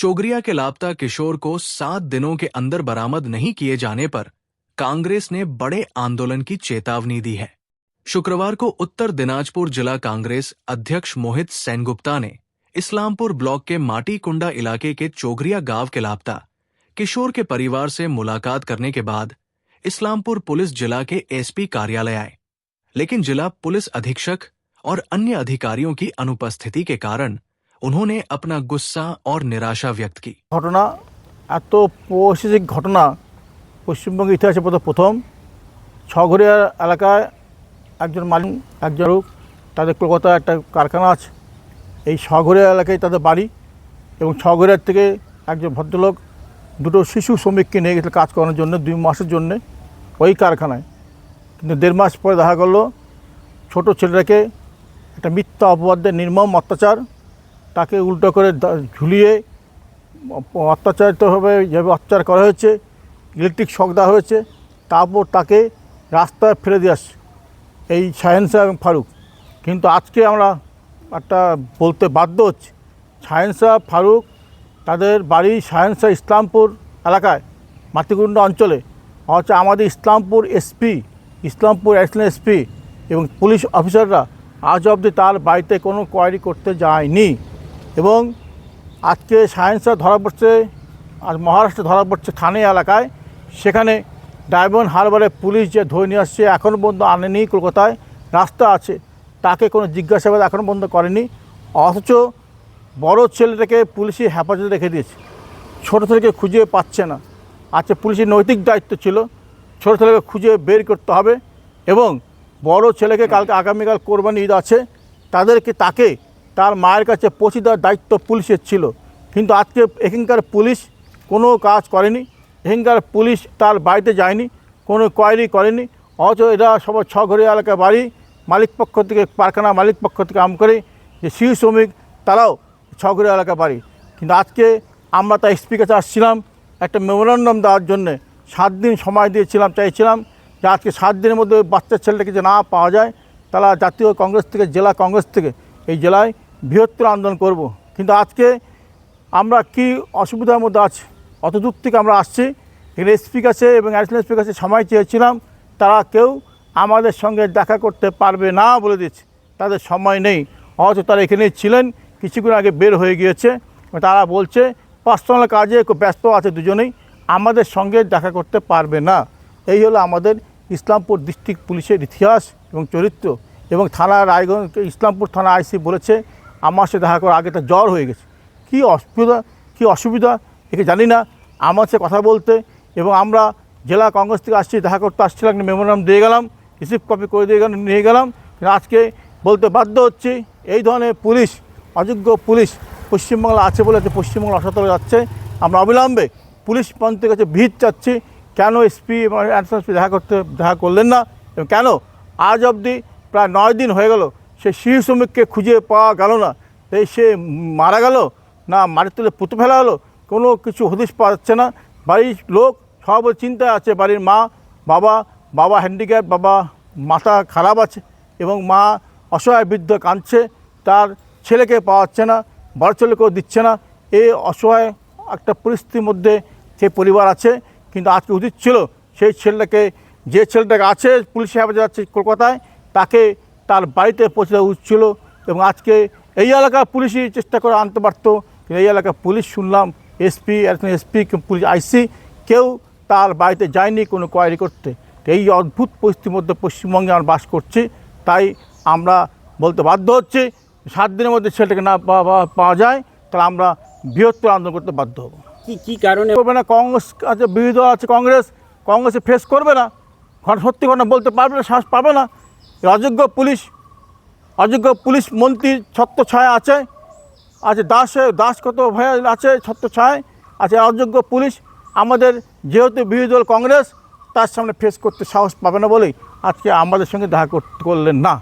चोगरिया के लापता किशोर को 7 दिनों के अंदर बरामद नहीं किए जाने पर कांग्रेस ने बड़े आंदोलन की चेतावनी दी है। शुक्रवार को उत्तर दिनाजपुर जिला कांग्रेस अध्यक्ष मोहित सेनगुप्ता ने इस्लामपुर ब्लॉक के माटीकुंडा इलाके के चोगरिया गांव के लापता किशोर के परिवार से मुलाकात करने के बाद इस्लामपुर पुलिस जिला के एसपी कार्यालय आए, लेकिन जिला पुलिस अधीक्षक और अन्य अधिकारियों की अनुपस्थिति के कारण उन्होंने अपना गुस्सा और निराशा व्यक्त की। घटना এত পৈশাচিক ঘটনা পশ্চিমবঙ্গের ইতিহাসে প্রথম। ছঘরিয়া এলাকায় একজন মালিক একজন লোক, তাদের কলকাতায় একটা কারখানা আছে, এই ছঘরিয়া এলাকায় তাদের বাড়ি এবং ছঘরিয়ার থেকে একজন ভদ্রলোক দুটো শিশু শ্রমিককে নিয়ে গেছিল কাজ করানোর জন্য 2 মাসের জন্য ওই কারখানায়। কিন্তু 1.5 মাস পরে দেখা গেল ছোট ছেলেটাকে একটা মিথ্যা অপবাদে নির্মম অত্যাচার, তাকে উল্টো করে ঝুলিয়ে অত্যাচারিতভাবে যেভাবে অত্যাচার করা হয়েছে, ইলেকট্রিক শক দেওয়া হয়েছে, তারপর তাকে রাস্তায় ফেলে দিয়ে আসছে এই শাহেন শাহ এবং ফারুক। কিন্তু আজকে আমরা একটা বলতে বাধ্য হচ্ছি, শাহেন শাহ ফারুক তাদের বাড়ি শাহেন শাহ ইসলামপুর এলাকায় মাটিকুন্ডা অঞ্চলে, হচ্ছে আমাদের Islampur SP, Islampur additional SP এবং পুলিশ অফিসাররা আজ অবধি তার বাড়িতে কোনো কোয়ারি করতে যায়নি। এবং আজকে শাহেন শাহ ধরা পড়ছে, আর মহারাষ্ট্রে ধরা পড়ছে থানে এলাকায়, সেখানে ডায়মন্ড হারবারে পুলিশ যে ধরে নিয়ে আসছে এখনও পর্যন্ত আনেনি, কলকাতায় রাস্তা আছে, তাকে কোনো জিজ্ঞাসাবাদ এখনও পর্যন্ত করেনি। অথচ বড় ছেলেটাকে পুলিশি হেফাজতে রেখে দিয়েছে, ছোটো ছেলেকে খুঁজে পাচ্ছে না। আজকে পুলিশের নৈতিক দায়িত্ব ছিল ছোটো ছেলেকে খুঁজে বের করতে হবে এবং বড় ছেলেকে কালকে আগামীকাল কোরবানি ঈদ আছে, তাকে তার মায়ের কাছে পৌঁছে দেওয়ার দায়িত্ব পুলিশের ছিল। কিন্তু আজকে এখানকার পুলিশ কোনো কাজ করেনি, এখানকার পুলিশ তার বাড়িতে যায়নি, কোনো কোয়ারি করেনি। অথচ এরা সবাই ছঘরিয়া এলাকার বাড়ি, মালিক পক্ষ থেকে কারখানা মালিক পক্ষ থেকে আম করে যে শিশু শ্রমিক তারাও ছঘরিয়া এলাকার বাড়ি। কিন্তু আজকে আমরা তার এসপির কাছে আসছিলাম একটা মেমোরান্ডাম দেওয়ার জন্যে, 7 দিন সময় চাইছিলাম যে আজকে 7 দিনের মধ্যে বাচ্চা ছেলেটাকে যে না পাওয়া যায়, তারা জাতীয় কংগ্রেস থেকে জেলা কংগ্রেস থেকে এই জেলায় বৃহত্তর আন্দোলন করব। কিন্তু আজকে আমরা কি অসুবিধার মধ্যে আছি, অত দূর থেকে আমরা আসছি, এখানে এসপির কাছে এবং অ্যাডিশনাল এসপির কাছে সময় চেয়েছিলাম, তারা কেউ আমাদের সঙ্গে দেখা করতে পারবে না বলে দিচ্ছে, তাদের সময় নেই। অথচ তারা এখানেই ছিলেন, কিছুক্ষণ আগে বের হয়ে গিয়েছে। তারা বলছে পার্সোনাল কাজে খুব ব্যস্ত আছে দুজনেই, আমাদের সঙ্গে দেখা করতে পারবে না। এই হলো আমাদের ইসলামপুর ডিস্ট্রিক্ট পুলিশের ইতিহাস এবং চরিত্র। এবং থানা রায়গঞ্জ ইসলামপুর থানা আইসি বলেছে আমার সাথে দেখা করার আগে তার জ্বর হয়ে গেছে। কী অসুবিধা একে জানি না, আমার সাথে কথা বলতে। এবং আমরা জেলা কংগ্রেস থেকে আসছি, দেখা করতে আসছিলাম, একটা মেমোরান্ডাম দিয়ে গেলাম, রিসিভ কপি করে নিয়ে গেলাম। আজকে বলতে বাধ্য হচ্ছি এই ধরনের পুলিশ, অযোগ্য পুলিশ পশ্চিমবাংলা আছে বলে পশ্চিমবাংলা অসতর্ক যাচ্ছে। আমরা অবিলম্বে পুলিশ প্রান্তের কাছে ভিড় চাচ্ছি, কেন এসপি এবং অ্যাডিশনাল এসপি দেখা করলেন না এবং কেন আজ অবধি প্রায় 9 দিন হয়ে গেল সেই শিশু শ্রমিককে খুঁজে পাওয়া গেল না। তাই সে মারা গেল না মাটির তুলে পুঁতে ফেলা হলো, কোনো কিছু হদিশ পাওয়া যাচ্ছে না। বাড়ির লোক সব চিন্তায় আছে, বাড়ির বাবা হ্যান্ডিক্যাপ, বাবা মাথা খারাপ আছে এবং মা অসহায় বৃদ্ধ কাঁদছে, তার ছেলেকে পাওয়া যাচ্ছে না, বড় ছেলেকেও দিচ্ছে না। এই অসহায় একটা পরিস্থিতির মধ্যে সেই পরিবার আছে। কিন্তু আজকে উচিত ছিল সেই ছেলেটাকে, যে ছেলেটাকে আছে পুলিশে হেফাজতে যাচ্ছে কলকাতায়, তাকে তার বাড়িতে পৌঁছে দেওয়া উচিত ছিল। এবং আজকে এই এলাকার পুলিশই চেষ্টা করে আনতে পারত, কিন্তু এই এলাকার পুলিশ শুনলাম এসপি, এসপি, পুলিশ আইসি কেউ তার বাড়িতে যায়নি কোনো কোয়ারি করতে। এই অদ্ভুত পরিস্থিতির মধ্যে পশ্চিমবঙ্গে আমরা বাস করছি। তাই আমরা বলতে বাধ্য হচ্ছি 7 দিনের মধ্যে ছেলেটাকে না পাওয়া যায় তাহলে আমরা বৃহত্তর আন্দোলন করতে বাধ্য হব। কি কারণে করবে না? কংগ্রেস আছে, বিরোধী দল আছে, কংগ্রেসে ফেস করবে না, সত্যি ঘটনা বলতে পারবে না, সাহস পাবে না। অযোগ্য পুলিশ মন্ত্রী ছত্রছায়া আছে, দাস কত ভয় আছে, ছত্রছায়া আছে। অযোগ্য পুলিশ আমাদের যেহেতু বিরোধী দল কংগ্রেস, তার সামনে ফেস করতে সাহস পাবে না বলেই আজকে আমাদের সঙ্গে দেখা করলেন না।